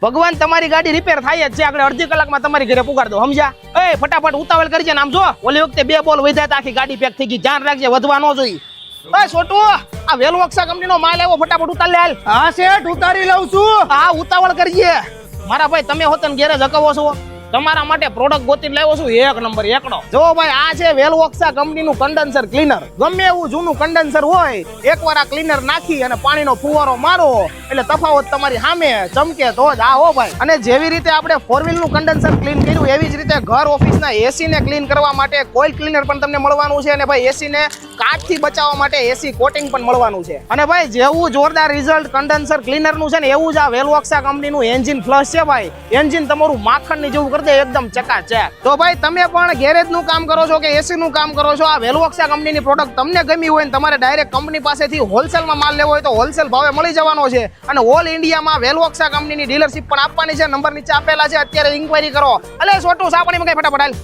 ભગવાન તમારી ગાડી રિપેર થાય જ છે આગળ અડધી કલાકમાં તમારી ઘરે પુગાડ દો સમજ્યા? એ ફટાફટ ઉતાવળ કરજે ને આમ જો ઓલી વખતે 2 બોલ વધ્યા હતા આખી ગાડી પેક થઈ ગઈ ધ્યાન રાખજે વધવા ન જોઈએ. એ છોટુ આ વેલવોક્સા કંપનીનો માલ આવ્યો ફટાફટ ઉતાર લે હાલ. હા શેઠ ઉતારી લઉં છું. હા ઉતાવળ કરજે મારા ભાઈ તમે હોતન ગેરેજ હકાવો છો તમારા માટે પ્રોડક્ટ ગોતીને લાવ્યો છું એક નંબર એકનો. જો ભાઈ આ છે વેલવોક્સા કંપનીનું કન્ડેન્સર ક્લીનર. ગમે એવું જૂનું કન્ડેન્સર હોય એકવાર આ ક્લીનર નાખી અને પાણીનો ફુવારો મારો એટલે તફાવત તમારી સામે ચમકે તો જ આ હો ભાઈ. અને જેવી રીતે આપણે 4 વ્હીલનું કન્ડેન્સર ક્લીન કર્યું એવી જ રીતે ઘર ઓફિસના એસીને ક્લીન કરવા માટે કોઇલ ક્લીનર પણ તમને મળવાનું છે અને ભાઈ એસીને કાચથી બચાવવા માટે એસી કોટિંગ પણ મળવાનું છે. અને ભાઈ જેવું જોરદાર રિઝલ્ટ કન્ડેન્સર ક્લીનરનું છે ને એવું જ આ વેલવોક્સા કંપનીનું એન્જિન ફ્લશ છે ભાઈ. એન્જિન તમારું માખણની જેવું કરી દે એકદમ ચકાચક. તો ભાઈ તમે પણ ગેરેજનું કામ કરો છો કે એસીનું કામ કરો છો આ વેલવોક્સા કંપનીની પ્રોડક્ટ તમને ગમી હોય ને તમારે ડાયરેક્ટ કંપની પાસેથી હોલસેલમાં માલ લેવો હોય તો હોલસેલ ભાવે મળી જવાનો છે. અને ઓલ ઇન્ડિયામાં વેલવોક્સા કંપનીની ડીલરશીપ પણ આપવાની છે. નંબર નીચે આપેલા છે અત્યારે ઇન્ક્વાયરી કરો. અલે છોટું સાપણી મગાઈ ફટાફટ હાલ.